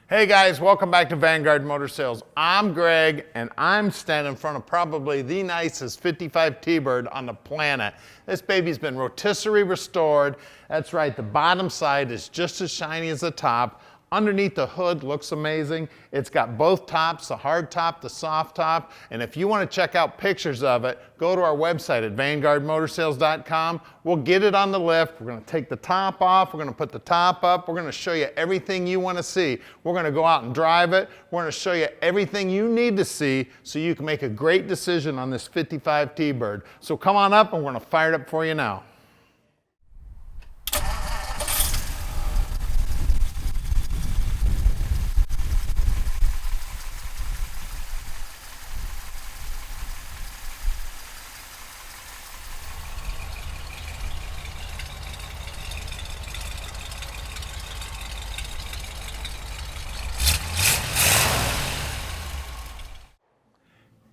Hey guys, welcome back to Vanguard Motor Sales. I'm Greg, and I'm standing in front of probably the nicest 55 T-Bird on the planet. This baby's been rotisserie restored. That's right, the bottom side is just as shiny as the top. Underneath the hood looks amazing. It's got both tops, the hard top, the soft top. And if you want to check out pictures of it, go to our website at vanguardmotorsales.com. We'll get it on the lift. We're going to take the top off. We're going to put the top up. We're going to show you everything you want to see. We're going to go out and drive it. We're going to show you everything you need to see so you can make a great decision on this 55 T-Bird. So come on up and we're going to fire it up for you now.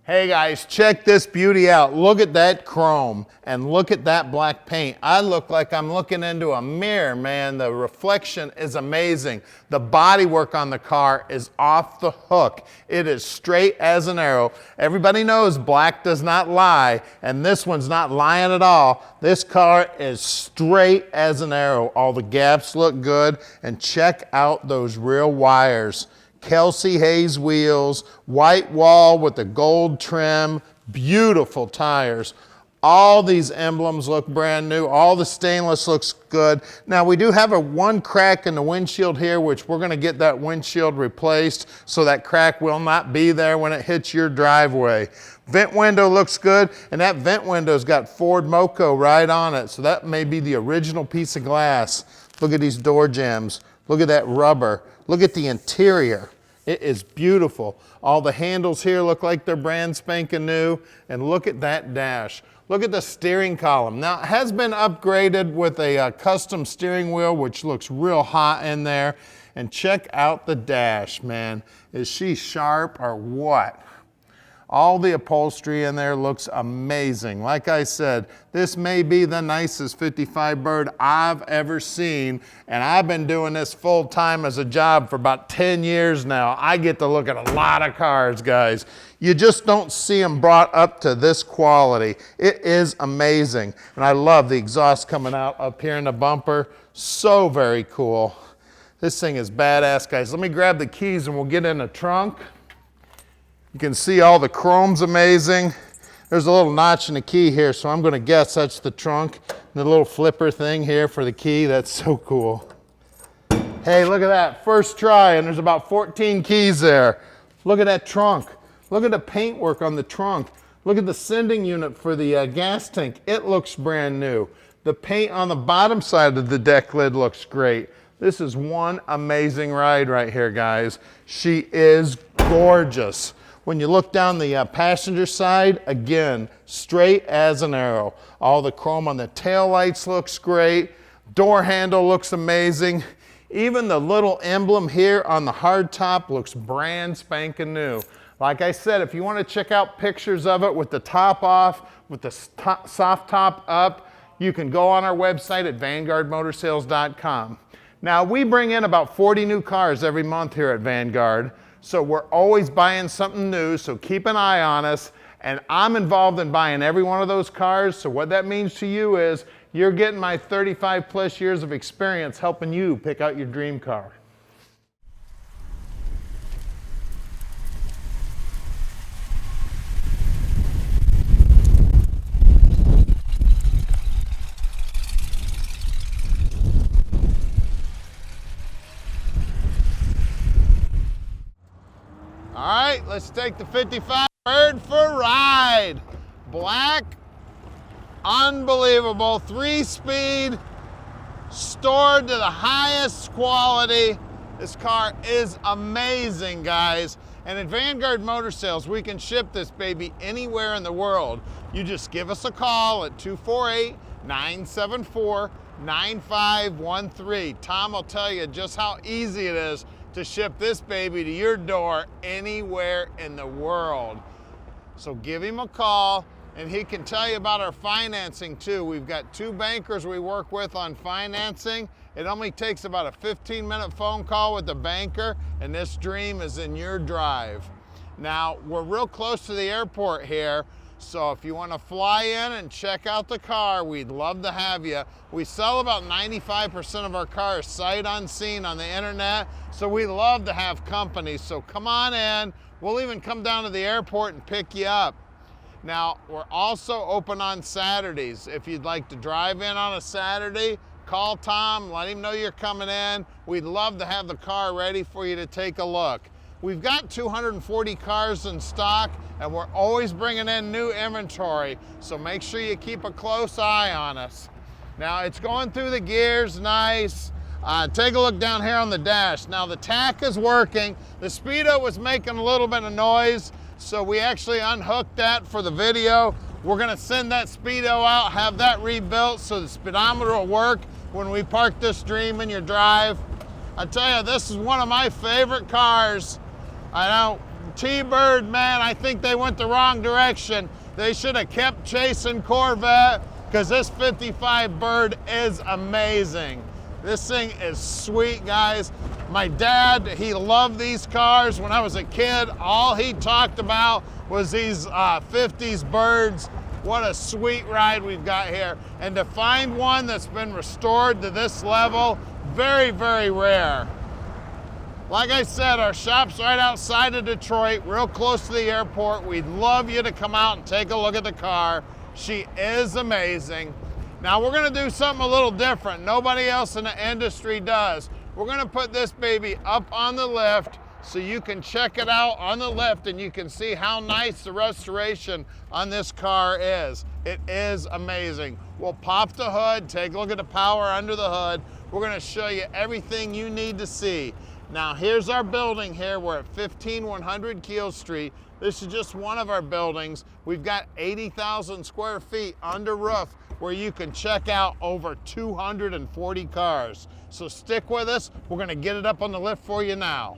Hey guys, check this beauty out. Look at that chrome and look at that black paint. I look like I'm looking into a mirror, man. The reflection is amazing. The bodywork on the car is off the hook. It is straight as an arrow. Everybody knows black does not lie, and this one's not lying at all. This car is straight as an arrow. All the gaps look good, and check out those real wires. Kelsey Hayes wheels, white wall with the gold trim, beautiful tires. All these emblems look brand new. All the stainless looks good. Now we do have one crack in the windshield here, which we're gonna get that windshield replaced so that crack will not be there when it hits your driveway. Vent window looks good, and that vent window's got Ford Moco right on it, so that may be the original piece of glass. Look at these door jambs. Look at that rubber. Look at the interior. It is beautiful. All the handles here look like they're brand spanking new. And look at that dash. Look at the steering column. Now, it has been upgraded with a custom steering wheel, which looks real hot in there. And check out the dash, man. Is she sharp or what? All the upholstery in there looks amazing. Like I said, this may be the nicest 55 Bird I've ever seen, and I've been doing this full time as a job for about 10 years now. I get to look at a lot of cars, guys. You just don't see them brought up to this quality. It is amazing, and I love the exhaust coming out up here in the bumper. So very cool. This thing is badass, guys. Let me grab the keys and we'll get in the trunk. You can see all the chrome's amazing. There's a little notch in the key here, so I'm gonna guess that's the trunk. The little flipper thing here for the key, that's so cool. Hey, look at that, first try, and there's about 14 keys there. Look at that trunk. Look at the paintwork on the trunk. Look at the sending unit for the gas tank. It looks brand new. The paint on the bottom side of the deck lid looks great. This is one amazing ride right here, guys. She is gorgeous. When you look down the passenger side, again, straight as an arrow. All the chrome on the tail lights looks great. Door handle looks amazing. Even the little emblem here on the hard top looks brand spanking new. Like I said, if you want to check out pictures of it with the top off, with the soft top up, you can go on our website at vanguardmotorsales.com. Now, we bring in about 40 new cars every month here at Vanguard. So we're always buying something new, so keep an eye on us. And I'm involved in buying every one of those cars, so what that means to you is you're getting my 35 plus years of experience helping you pick out your dream car. All right, let's take the 55 Bird for a ride. Black, unbelievable, 3-speed, stored to the highest quality. This car is amazing, guys. And at Vanguard Motor Sales, we can ship this baby anywhere in the world. You just give us a call at 248-974-9513. Tom will tell you just how easy it is to ship this baby to your door anywhere in the world. So give him a call, And he can tell you about our financing too. We've got 2 bankers we work with on financing. It only takes about a 15-minute phone call with the banker, and this dream is in your drive. Now, we're real close to the airport here, so if you want to fly in and check out the car, we'd love to have you. We sell about 95% of our cars sight unseen on the internet, so we love to have company. So come on in. We'll even come down to the airport and pick you up. Now, we're also open on Saturdays. If you'd like to drive in on a Saturday, call Tom, let him know you're coming in. We'd love to have the car ready for you to take a look. We've got 240 cars in stock, and we're always bringing in new inventory, so make sure you keep a close eye on us. Now, it's going through the gears nice. Take a look down here on the dash. Now, the tack is working. The Speedo was making a little bit of noise, so we actually unhooked that for the video. We're gonna send that Speedo out, have that rebuilt so the speedometer will work when we park this dream in your drive. I tell you, this is one of my favorite cars. I know, T-Bird, man, I think they went the wrong direction. They should have kept chasing Corvette, because this 55 Bird is amazing. This thing is sweet, guys. My dad, he loved these cars. When I was a kid, all he talked about was these 50s Birds. What a sweet ride we've got here. And to find one that's been restored to this level, very, very rare. Like I said, our shop's right outside of Detroit, real close to the airport. We'd love you to come out and take a look at the car. She is amazing. Now we're gonna do something a little different. Nobody else in the industry does. We're gonna put this baby up on the lift so you can check it out on the lift and you can see how nice the restoration on this car is. It is amazing. We'll pop the hood, take a look at the power under the hood. We're gonna show you everything you need to see. Now here's our building here. We're at 15100 Keel Street. This is just one of our buildings. We've got 80,000 square feet under roof where you can check out over 240 cars. So stick with us. We're gonna get it up on the lift for you now.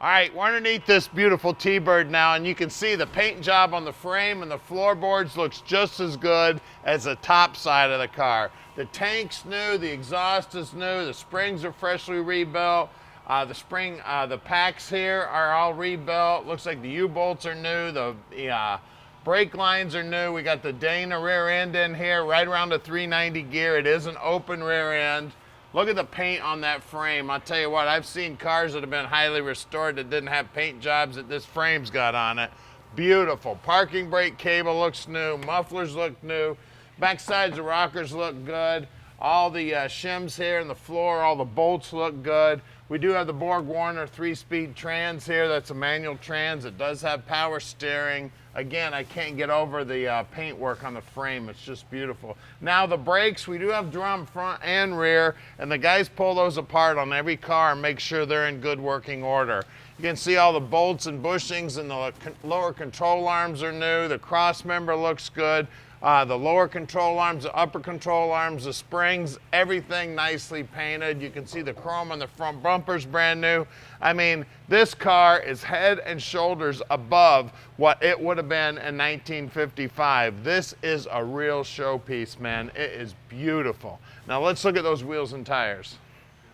All right, we're underneath this beautiful T-Bird now, and you can see the paint job on the frame and the floorboards looks just as good as the top side of the car. The tank's new, the exhaust is new, the springs are freshly rebuilt. The packs here are all rebuilt. Looks like the U-bolts are new, the brake lines are new. We got the Dana rear end in here, right around the 390 gear. It is an open rear end. Look at the paint on that frame. I'll tell you what, I've seen cars that have been highly restored that didn't have paint jobs that this frame's got on it. Beautiful. Parking brake cable looks new. Mufflers look new. Back sides of rockers look good. All the shims here and the floor, all the bolts look good. We do have the Borg Warner 3-speed trans here. That's a manual trans. It does have power steering. Again, I can't get over the paint work on the frame. It's just beautiful. Now the brakes, we do have drum front and rear, and the guys pull those apart on every car and make sure they're in good working order. You can see all the bolts and bushings, and the lower control arms are new. The cross member looks good. The lower control arms, the upper control arms, the springs, everything nicely painted. You can see the chrome on the front bumper's brand new. I mean, this car is head and shoulders above what it would have been in 1955. This is a real showpiece, man. It is beautiful. Now let's look at those wheels and tires.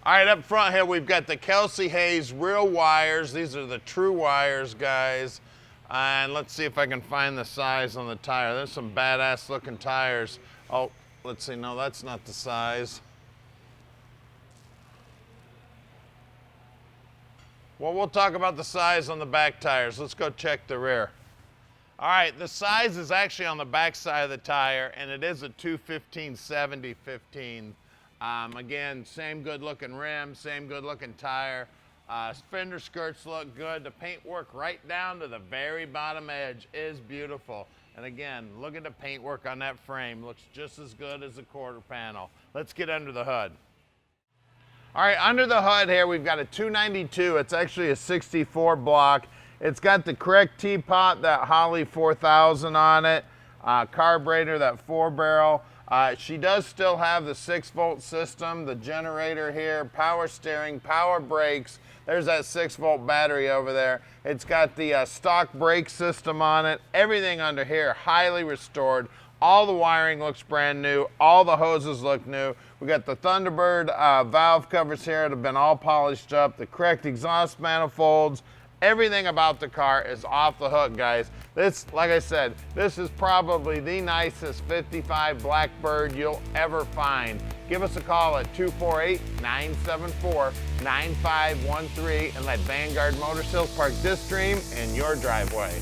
All right, up front here, we've got the Kelsey Hayes real wires. These are the true wires, guys. And let's see if I can find the size on the tire. There's some badass looking tires. Oh, let's see, no, that's not the size. Well, we'll talk about the size on the back tires. Let's go check the rear. All right, the size is actually on the back side of the tire, and it is a 215/70/15. Again, same good looking rim, same good looking tire. Fender skirts look good. The paint work right down to the very bottom edge is beautiful. And again, look at the paint work on that frame. Looks just as good as the quarter panel. Let's get under the hood. All right, under the hood here, we've got a 292. It's actually a 64 block. It's got the correct teapot, that Holley 4000 on it. Carburetor, that 4-barrel. She does still have the 6-volt system, the generator here, power steering, power brakes. There's that 6-volt battery over there. It's got the stock brake system on it. Everything under here, highly restored. All the wiring looks brand new. All the hoses look new. We got the Thunderbird valve covers here that have been all polished up. The correct exhaust manifolds. Everything about the car is off the hook, guys. This, like I said, this is probably the nicest 55 Blackbird you'll ever find. Give us a call at 248-974-9513 and let Vanguard Motor Sales park this dream in your driveway.